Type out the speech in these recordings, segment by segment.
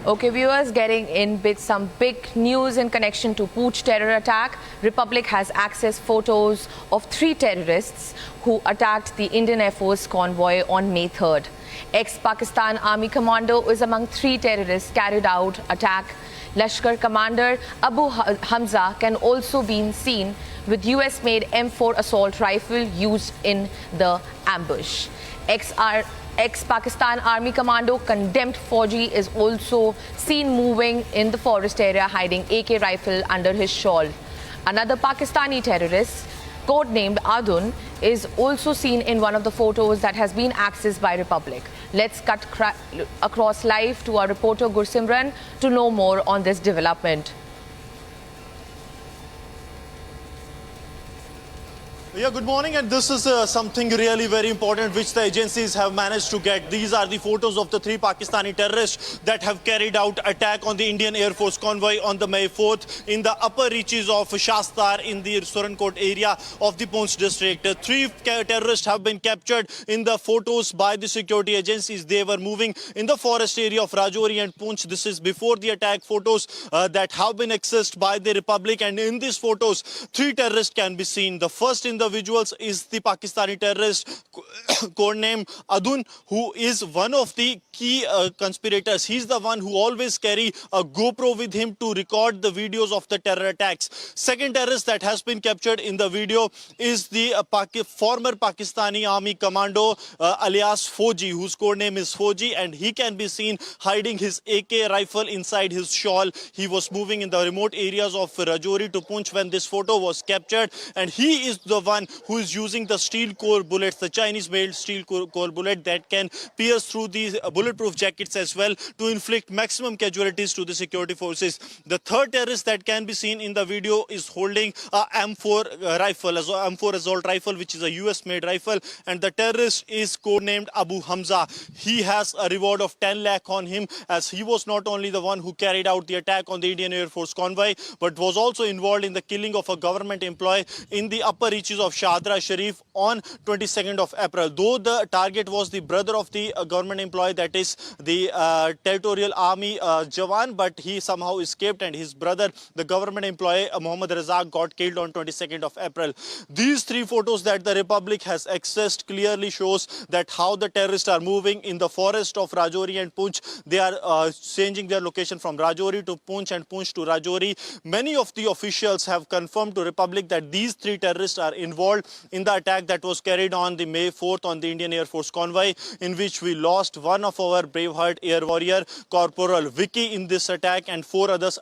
Okay, viewers, getting in with some big news in connection to Pooch terror attack. Republic has accessed photos of 3 terrorists who attacked the Indian Air Force convoy on May 3rd. Ex-Pakistan Army commando is among 3 terrorists carried out attack. Lashkar commander Abu Hamza can also be seen with US-made M4 assault rifle used in the ambush. Ex-Pakistan Army commando condemned Fauji is also seen moving in the forest area hiding AK rifle under his shawl. Another Pakistani terrorist, codenamed Adun, is also seen in one of the photos that has been accessed by Republic. Let's cut across live to our reporter Gursimran to know more on this development. Yeah, good morning, and this is something really very important which the agencies have managed to get. These are the photos of the 3 Pakistani terrorists that have carried out attack on the Indian Air Force convoy on the May 4th in the upper reaches of Shastar in the Surankot area of the Poonch district. 3 terrorists have been captured in the photos by the security agencies. They were moving in the forest area of Rajouri and Poonch. This is before the attack photos that have been accessed by the Republic, and in these photos 3 terrorists can be seen. The first in the visuals is the Pakistani terrorist codenamed Adun, who is one of the key conspirators. He's the one who always carry a GoPro with him to record the videos of the terror attacks. Second terrorist that has been captured in the video is the former Pakistani Army commando alias Fauji, whose codename is Fauji, and he can be seen hiding his AK rifle inside his shawl. He was moving in the remote areas of Rajouri to Poonch when this photo was captured, and he is the one who is using the steel core bullets, the Chinese-made steel core bullet that can pierce through these bulletproof jackets as well to inflict maximum casualties to the security forces. The third terrorist that can be seen in the video is holding a M4 rifle, as M4 assault rifle, which is a US-made rifle, and the terrorist is codenamed Abu Hamza. He has a reward of 10 lakh on him, as he was not only the one who carried out the attack on the Indian Air Force convoy, but was also involved in the killing of a government employee in the upper reaches of Shadra Sharif on 22nd of April. Though the target was the brother of the government employee, that is the Territorial Army Jawan, but he somehow escaped, and his brother, the government employee Mohammad Razak, got killed on 22nd of April. These 3 photos that the Republic has accessed clearly shows that how the terrorists are moving in the forest of Rajouri and Poonch. They are changing their location from Rajouri to Poonch and Poonch to Rajouri. Many of the officials have confirmed to Republic that these 3 terrorists are involved in the attack that was carried on the May 4th on the Indian Air Force convoy, in which we lost one of our braveheart air warrior, Corporal Vicky, in this attack, and 4 others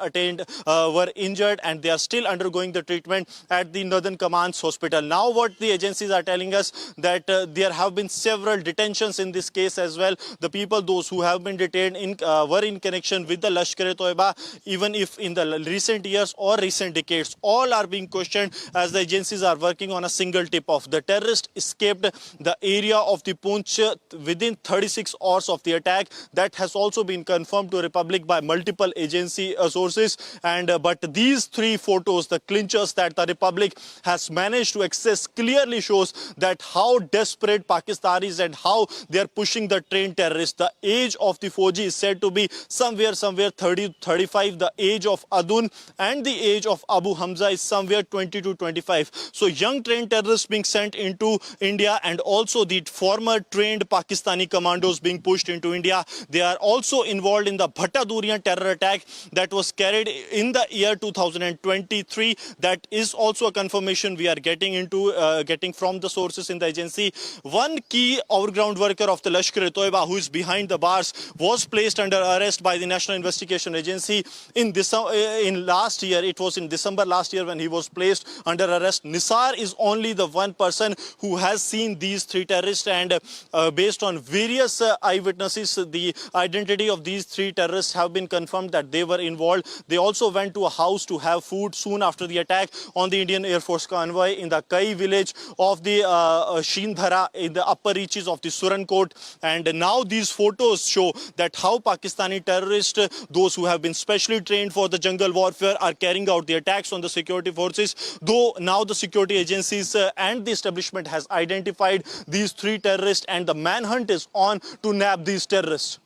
were injured, and they are still undergoing the treatment at the Northern Command's hospital. Now what the agencies are telling us that there have been several detentions in this case as well. The people, those who have been detained were in connection with the Lashkar-e-Toiba, even if in the recent years or recent decades. All are being questioned as the agencies are working on a single tip-off. The terrorist escaped the area of the Poonch within 36 hours of the attack. That has also been confirmed to Republic by multiple agency sources. And but these 3 photos, the clinchers that the Republic has managed to access, clearly shows that how desperate Pakistanis and how they are pushing the trained terrorists. The age of the Fauji is said to be somewhere 30-35. The age of Adun and the age of Abu Hamza is somewhere 20 to 25. So young trained terrorists being sent into India, and also the former trained Pakistani commandos being pushed into India. They are also involved in the Bhatta Durian terror attack that was carried in the year 2023. That is also a confirmation we are getting from the sources in the agency. One key overground worker of the Lashkar-e-Toiba, who is behind the bars, was placed under arrest by the National Investigation Agency in last year. It was in December last year when he was placed under arrest. Nisar is only the one person who has seen these 3 terrorists, and based on various eyewitnesses, the identity of these 3 terrorists have been confirmed that they were involved. They also went to a house to have food soon after the attack on the Indian Air Force convoy in the Kai village of the Shindhara in the upper reaches of the Surankot. And now these photos show that how Pakistani terrorists, those who have been specially trained for the jungle warfare, are carrying out the attacks on the security forces. Though now the security agencies and the establishment has identified these 3 terrorists, and the manhunt is on to nab these terrorists.